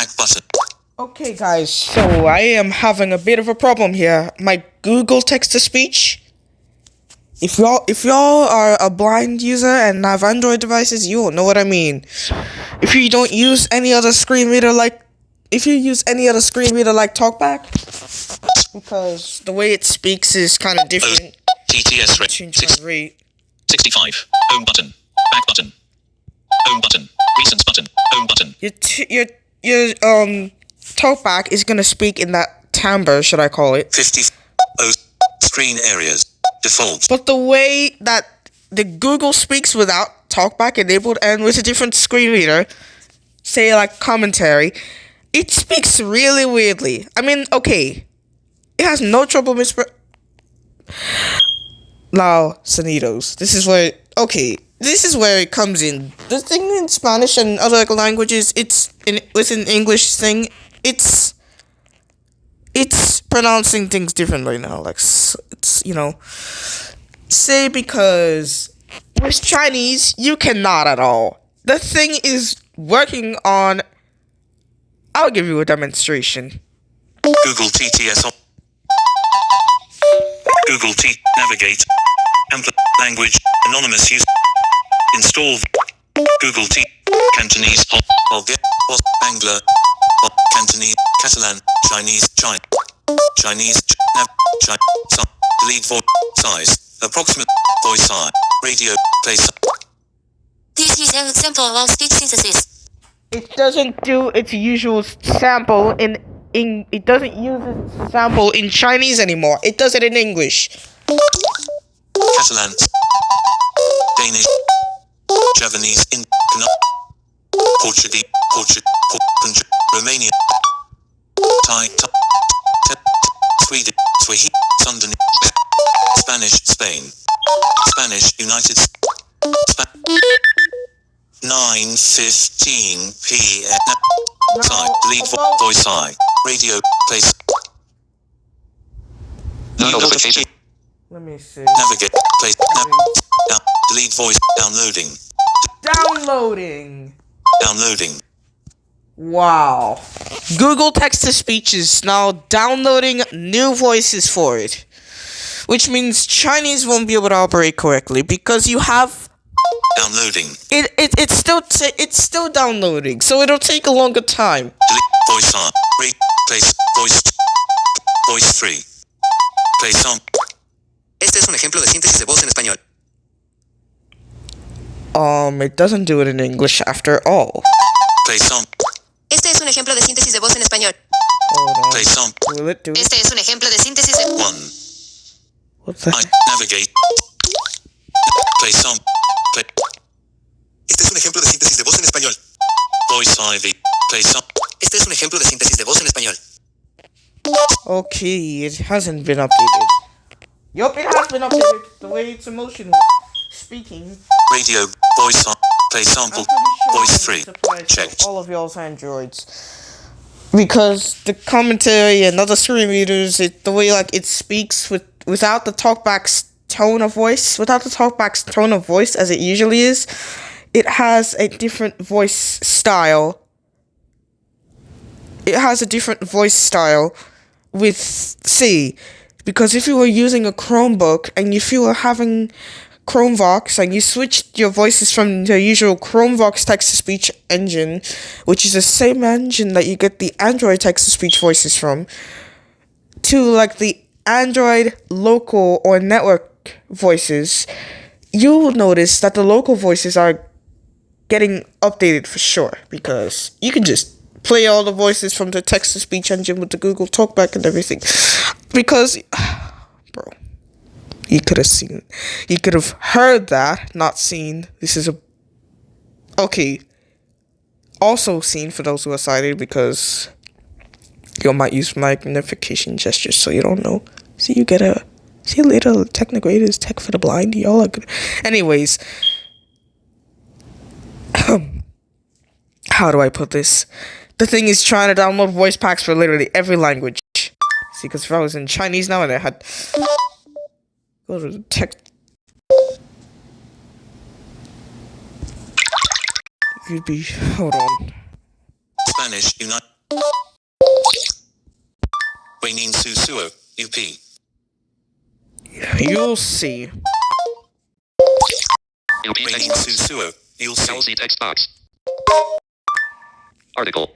Back button. Okay guys, so I am having a bit of a problem here. My Google text-to-speech. If y'all are a blind user and have Android devices, you will know what I mean. If you don't use any other screen reader like TalkBack, because the way it speaks is kind of different. TTS rate. Change my rate. 65. Home button. Back button. Home button. Recent button. Home button. Your TalkBack is gonna speak in that timbre, should I call it? 50. Screen areas. Default. But the way that the Google speaks without TalkBack enabled and with a different screen reader, say like commentary, it speaks really weirdly. I mean, okay, it has no trouble Now, Sonidos. This is where it comes in. The thing in Spanish and other languages, within English thing, it's pronouncing things differently now. Like, it's, say because with Chinese, you cannot at all. The thing is working on, I'll give you a demonstration. Google TTS on. Google T. Navigate. Language. Anonymous use. Install. Google T. Cantonese. Bulgar. Angler. Cantonese. Catalan. Chinese. Chinese. Delete voice. Size. Approximate. Voice size. Radio. Place. This is an example of speech synthesis. It doesn't do its usual sample it doesn't use its sample in Chinese anymore. It does it in English. Catalan. Danish. Javanese. Portuguese. Romanian. Thai. Sweden. Swahili. Sundanese. Spanish. Spain. Spanish. United States. 9:15 p.m. Side. Delete voice high. Radio. Place. Notification. Let me see. Navigate. Place. Delete voice. Downloading. Downloading. Wow. Google Text-to-Speech is now downloading new voices for it. Which means Chinese won't be able to operate correctly because you have downloading. It's still downloading, so it'll take a longer time. Delete voice on. Replace voice 3. Place on. Este es un ejemplo de síntesis de voz en español. It doesn't do it in English after all. Place on. Este es un ejemplo de síntesis de voz en español. Hold on. Place on. Will it do it? Este es un ejemplo de síntesis de 1. What's that? Navigate. Place on. Este es un ejemplo de síntesis de voz en español. Voice IV. Place on. Este es un ejemplo de síntesis de voz en español. Okay, it hasn't been updated. Yup, it has been updated. The way it's emotional speaking. Radio. Voice on. Play sample. Voice 3. Checked. All of y'all's Androids. Because the commentary and other screen readers, the way like it speaks without the TalkBack's tone of voice, as it usually is, it has a different voice style. With C, because if you were using a Chromebook and if you were having Chromevox and you switched your voices from the usual Chromevox text-to-speech engine, which is the same engine that you get the Android text-to-speech voices from, to like the Android local or network voices, you will notice that the local voices are getting updated for sure, because you can just play all the voices from the text-to-speech engine with the Google TalkBack and everything. Because, bro, you could have heard that, not seen. This is also seen for those who are sighted, because you might use magnification gestures so you don't know. See a little Technograders tech for the blind. Y'all are good. Anyways, how do I put this? The thing is trying to download voice packs for literally every language. See, because if I was in Chinese now and I had go to the tech, you'd be, hold on. Spanish, United Weinin Su Suo, UP. You'll see. Weinin Su Suo, you'll see. Kelsey text box. Article.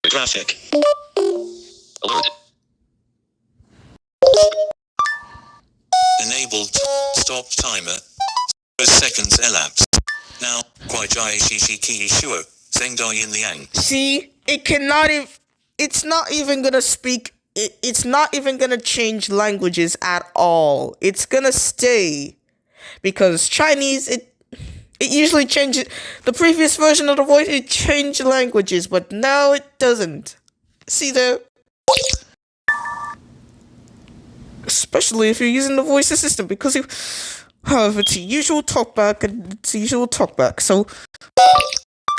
Graphic. Alert. Enabled. Stop timer. 0 seconds elapsed. Now, Kwai Jai Shishi Ki Shuo, Zengda Yin Liang. See, it cannot even. It's not even gonna speak. It's not even gonna change languages at all. It's gonna stay. Because Chinese, it usually changes. The previous version of the voice, it changed languages, but now it doesn't. See there? Especially if you're using the voice assistant, because it's a usual talkback and it's a usual talkback. So,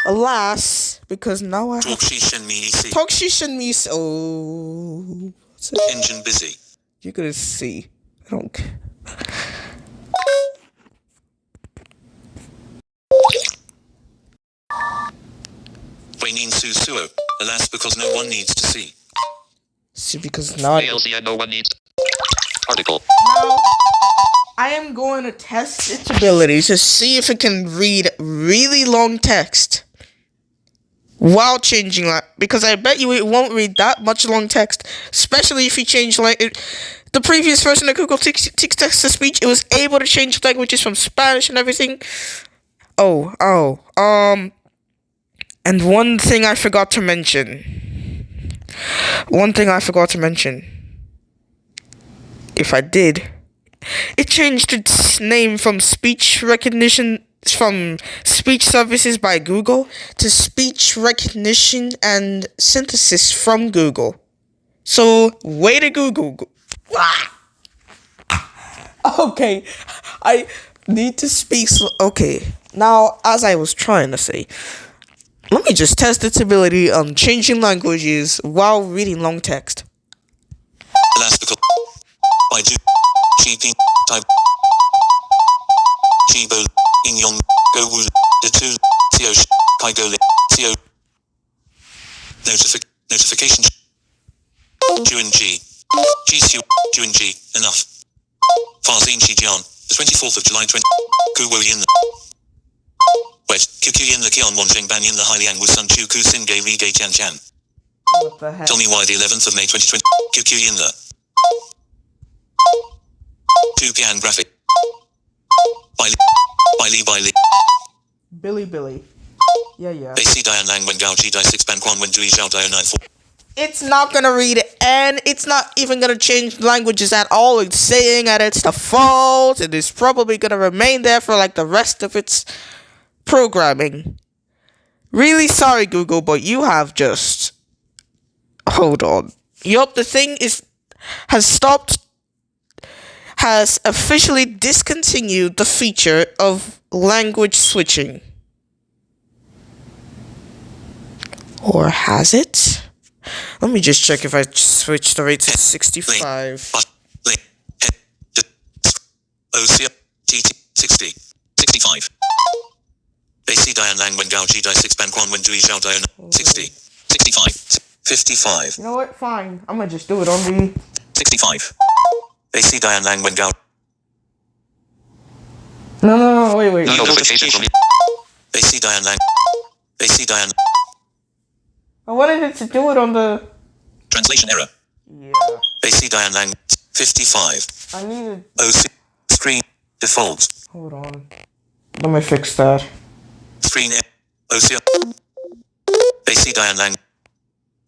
alas, because now I have Talkshi Shenmi EC. Talkshi Shenmi. Oh, Engine busy. you're gonna see. I don't care. Weinin Su Suo. Alas, because no one needs to see. See, because now ALC and no one needs. Article. now I am going to test its ability to see if it can read really long text while changing because I bet you it won't read that much long text, especially if you change the previous version of Google text to speech. It was able to change languages from Spanish and everything. And one thing I forgot to mention. If I did, it changed its name from speech services by Google to speech recognition and synthesis from Google. So, way to Google. Okay, I need to speak okay, now, as I was trying to say, let me just test its ability on changing languages while reading long text. Alas, because I do. GP. Type. Jibo. Inyong. Go Wu. The 2. Theo. Kai Go. Theo. Notification. Juin G. Jisu. Juin G. Enough. Farzin Shijian. The 24th of July 20. Guwo Yin. Wet. QQ Yin the Kion Wanjing Ban Yin the Hailiang Wu Sun Chu Ku Sin Gay Ri Gay Chan Chan. What the heck? Tell me why the 11th of May 2020. QQ Yin the. 2 Pian graphic. Bailey. Billy. Yeah. They see Dian Lang when Gao Ji Dai 6 Ban Quan when Dui Zhao Dio 94. It's not gonna read it, and it's not even gonna change languages at all. It's saying that it's default, and it's probably gonna remain there for like the rest of its programming. Really sorry, Google, but you have just... Hold on. Yup, the thing has officially discontinued the feature of language switching. Or has it? Let me just check if I switch the rate to 65. OCR TT 60 65. They see Dian Lang when Gao Ji Dai 6 Ban Quan when Dui Zhao Dio 60 65 55. You know what? Fine. I'm gonna just do it on the 65. They see Dian Lang when Gao. No, wait. Notification from. They see Dian Lang. They see Dian. I wanted it to do it on the... Translation error. Yeah. They see Dian Lang 55. I needed... OC screen default. Hold on. Let me fix that. Screen OCR. They see Dian Lang.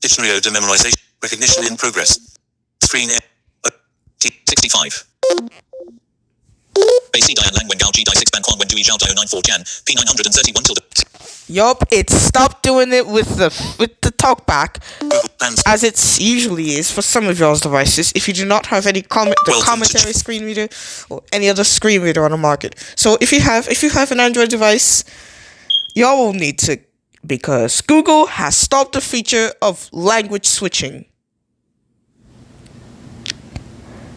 Dictionary de memorization. Recognition in progress. Screen T65. They see Dian Lang when Gao Ji Dai 6 Ban Quan when Dui Zhao Dio 94 Jan. P931 tilde. Yup, it stopped doing it with the talkback, Google plans. as it usually is for some of y'all's devices, if you do not have any commentary screen reader or any other screen reader on the market. So if you have an Android device, y'all will need to, because Google has stopped the feature of language switching.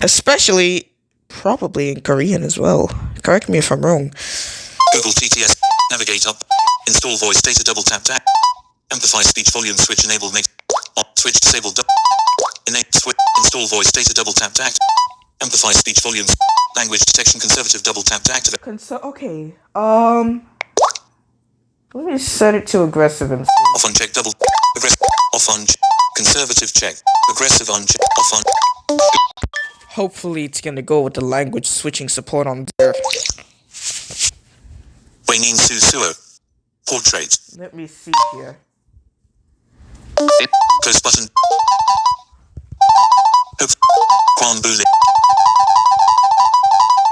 Especially, probably in Korean as well. Correct me if I'm wrong. Google TTS. Navigate up. Install voice data double tap. Amplify speech volume switch enabled make switch disabled enable switch install voice data double tap to act. Amplify speech volume language detection conservative double tap to activate. Okay. Let me set it to aggressive and see. Off on check double aggressive off on conservative check aggressive on check off on. Hopefully it's gonna go with the language switching support on there. Wayne Su Suo portrait Let me see here. close button. Hope Quan Bu link.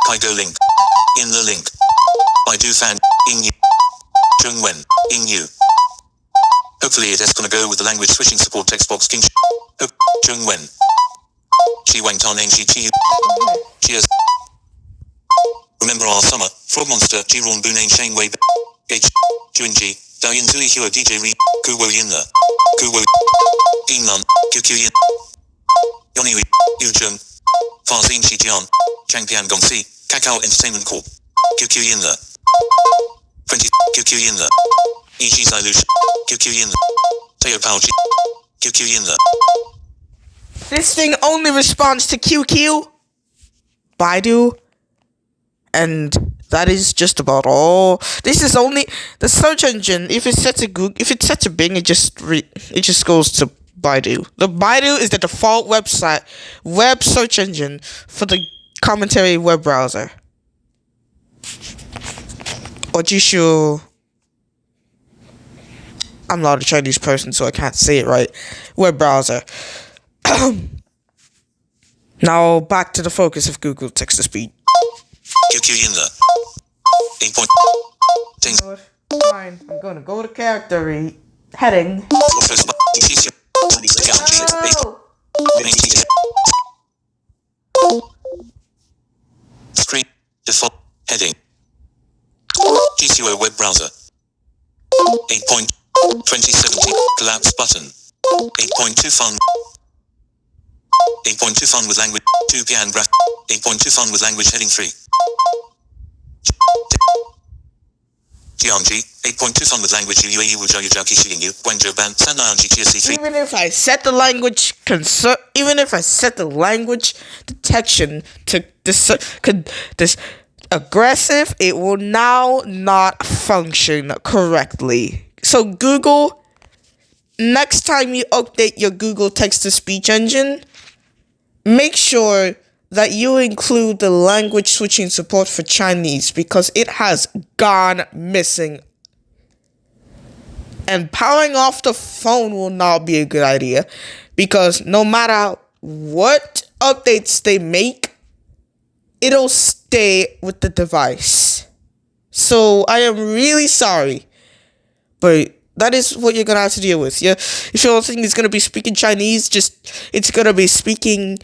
Kaigo link in the link. Baidu fan in you. Chung Wen in you. Hopefully it is gonna go with the language switching support text box king. Hope Chung Wen. Shi Wang Tan Eng Shi Chi. Cheers. Remember our summer. Frog Monster. Ji Ron Bu Nain Shane Wei. H. Junji. Dao Yin Tui Hua DJ Re. Ku Wo Yin Le. Ku Wo. Yin Lun. Q Q Yin. Yoni Yu. Yu Jung. Fa Xin Shi Jian. Chang Pian Gong Si. Kakao Entertainment Corp. Q Q Yin Le. 20. Q Q Yin Le. Yi Zai Lu. Q Q Yin Le. Teo Pao Ji. Q Q Yin Le. This thing only responds to QQ, Baidu, and that is just about all. This is only the search engine. If it's set to Google, if it's set to Bing, it just goes to Baidu. The Baidu is the default web search engine for the commentary web browser. Or Jishu. I'm not a Chinese person, so I can't say it right. Web browser. Now back to the focus of Google text-to-speech. QQ Yin Le. 8 point. Things. Fine, I'm gonna go to character heading. Screen default heading. GCO web browser. 8.2070 collapse button. 8.2 fun. 8.2 fun with language 2 pian graph 8.2 fun with language heading 3 Jiangji 8.2 fun with language UAE Wuzhou Yuzhou Xiyingyu Guangzhou Ban Sannayanji GSC3 Even if I set the language detection to this aggressive, it will now not function correctly. So Google, next time you update your Google text-to-speech engine, make sure that you include the language switching support for Chinese because it has gone missing. And powering off the phone will not be a good idea because no matter what updates they make, it'll stay with the device. So I am really sorry, but that is what you're gonna have to deal with. Yeah, if your thing is gonna be speaking Chinese, it's gonna be speaking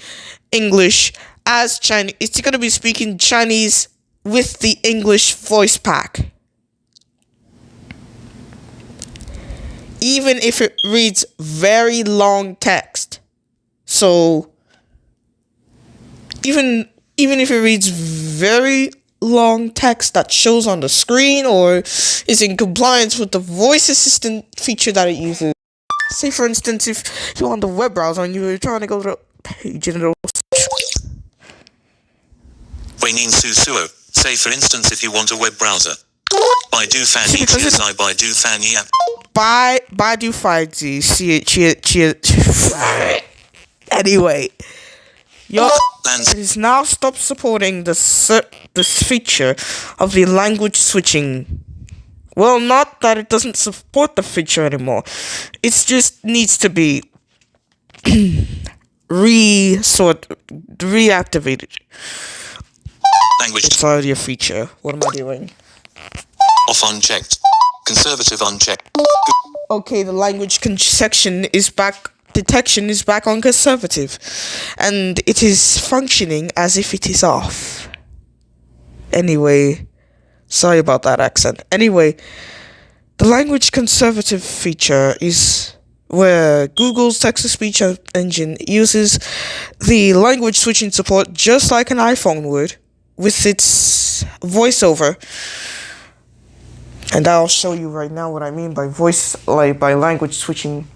English as Chinese. It's gonna be speaking Chinese with the English voice pack. Even if it reads very long text. So even if it reads very long text that shows on the screen or is in compliance with the voice assistant feature that it uses. Say for instance, if you're on the web browser and you're trying to go to a page and it'll Wayne Su Suo. Say for instance if you want a web browser. Baidu Fan Yi Zai Baidu Fan Yi app. Baidu Fan Yi Anyway. It is now stopped supporting this feature of the language switching. Well, not that it doesn't support the feature anymore. It just needs to be reactivated. Language. It's already a feature. What am I doing? Off unchecked. Conservative unchecked. Okay, the language detection is back on conservative, and it is functioning as if it is off. Anyway, sorry about that accent. Anyway, the language conservative feature is where Google's text-to-speech engine uses the language switching support just like an iPhone would with its voiceover And I'll show you right now what I mean by voice, like by language switching.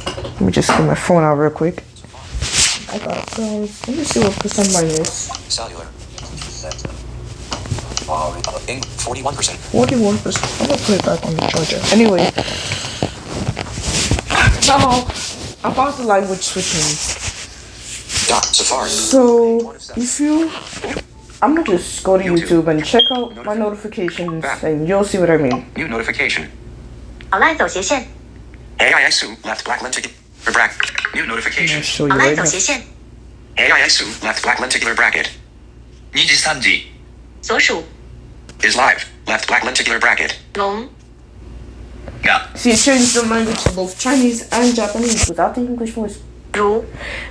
Let me just get my phone out real quick. I got let me see what percent mine is. Cellular. 41%. 41%. I'm gonna put it back on the charger. Anyway, now about the language switching. Safari. So if you, I'm gonna just go to YouTube and check out my notifications, and you'll see what I mean. New notification. 好赖走斜线， AISU left black lenticular bracket. New I'll notification. show 好 you 赖 right 走 now. 斜線， AISU left black lenticular bracket. 2時3時所属 is live. Left black lenticular bracket. 龍 See, it changed the language to both Chinese and Japanese without the English voice. 如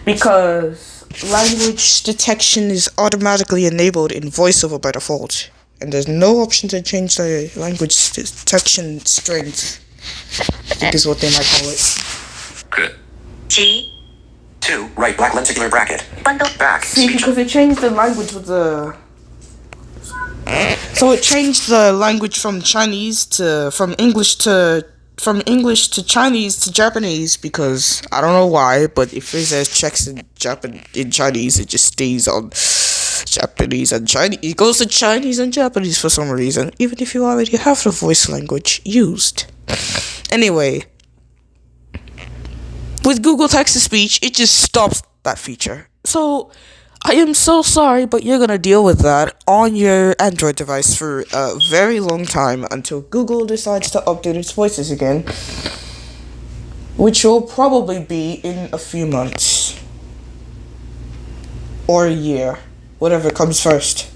Because language detection is automatically enabled in VoiceOver by default. And there's no option to change the language detection strength, I think is what they might call it. Good. 其 2 right black lenticular bracket. 關東 Back. See, Speech. because it changed the language with the... So it changed the language from Chinese to... From English to Chinese to Japanese, because I don't know why, but if it says checks in Chinese, it just stays on Japanese and Chinese. It goes to Chinese and Japanese for some reason, even if you already have the voice language used. Anyway, with Google Text to Speech, it just stops that feature. So I am so sorry, but you're gonna deal with that on your Android device for a very long time until Google decides to update its voices again, which will probably be in a few months or a year, whatever comes first.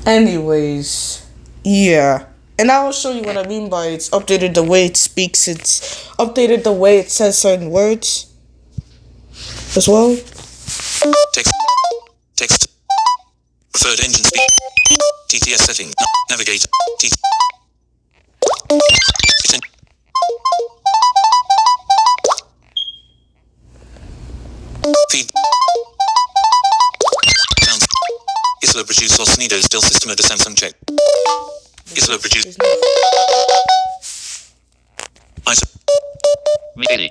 Anyways, yeah. And I'll show you what I mean by it's updated the way it speaks, it's updated the way it says certain words as well. Text. Preferred engine speed. TTS setting. Navigate. Feed. Sounds. Isla produce los sonidos del sistema de Samsung check. Isla produce. Item. Me 80.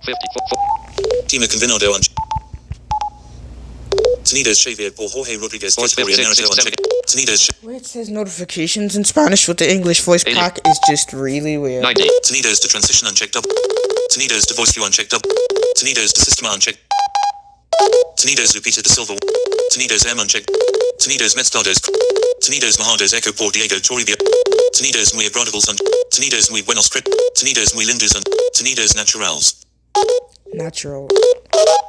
54. Tima Convinado on Sonidos Xavier por Jorge Rodriguez Historia Narrative on check. Sonidos Where it says notifications in Spanish with the English voice pack is just really weird. 90. Sonidos to transition unchecked up. Sonidos to voice view unchecked up. Sonidos to system unchecked. Sonidos Lupita da Silva. Sonidos M unchecked. Sonidos Metstardos. Sonidos Mahados Echo por Diego Toribia. Sonidos muy agradables and Sonidos muy buenos script. Sonidos muy lindos and Sonidos naturals. Natural.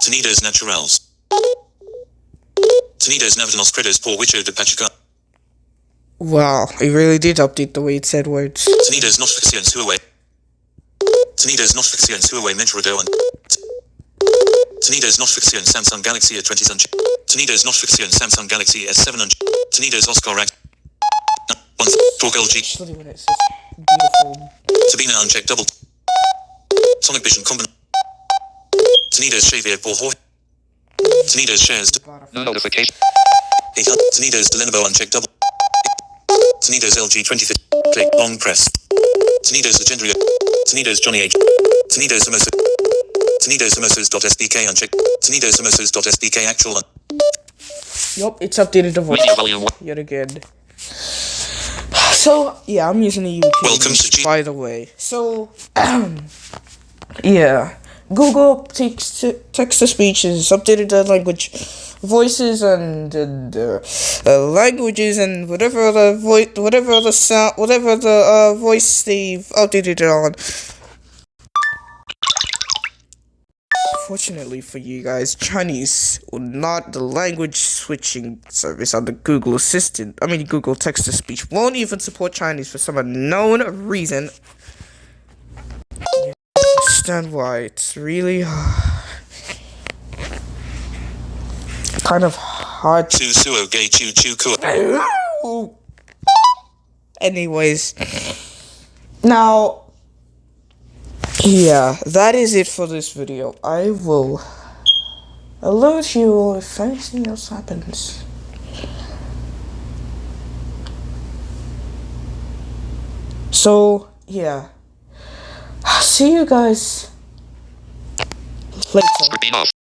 Sonidos naturals. Sonidos navegados credos por Wicho de Pachuca. Wow, it really did update the way it said words. Sonidos notificaciones Huawei. Sonidos notificaciones Huawei Metrado and Sonidos notificaciones Samsung Galaxy A20 and Sonidos notificaciones Samsung Galaxy S7 and Sonidos Oscar X. One Talk LG. Especially when it says beautiful. Sabina unchecked double. Sonic Vision Combin. Sonidos Xavier por Jorge. Sonidos shares. No notification. 800. Sonidos de Lenovo unchecked double. Sonidos LG 20. Click long press. Sonidos Legendario. Sonidos Johnny H. Sonidos Hermoso. Sonidos Hermosos.sdk unchecked. Sonidos Hermosos.sdk actual. Yup, it's updated the voice Media volume 1. yet again. So, yeah, I'm using the UK, Welcome to G- by the way. So, yeah. Google text-to-speech has updated the language, voices, and languages, and whatever other voice, whatever other sound, whatever the voice they've updated it on. Fortunately for you guys, Chinese will not, the language switching service on the Google Assistant, Google Text-to-Speech won't even support Chinese for some unknown reason. Understand why. It's really kind of hard to... Su Suo Gay Chu Chu Kua. Anyways, now, yeah, that is it for this video. I will alert you if anything else happens. So yeah, see you guys later. Screen off.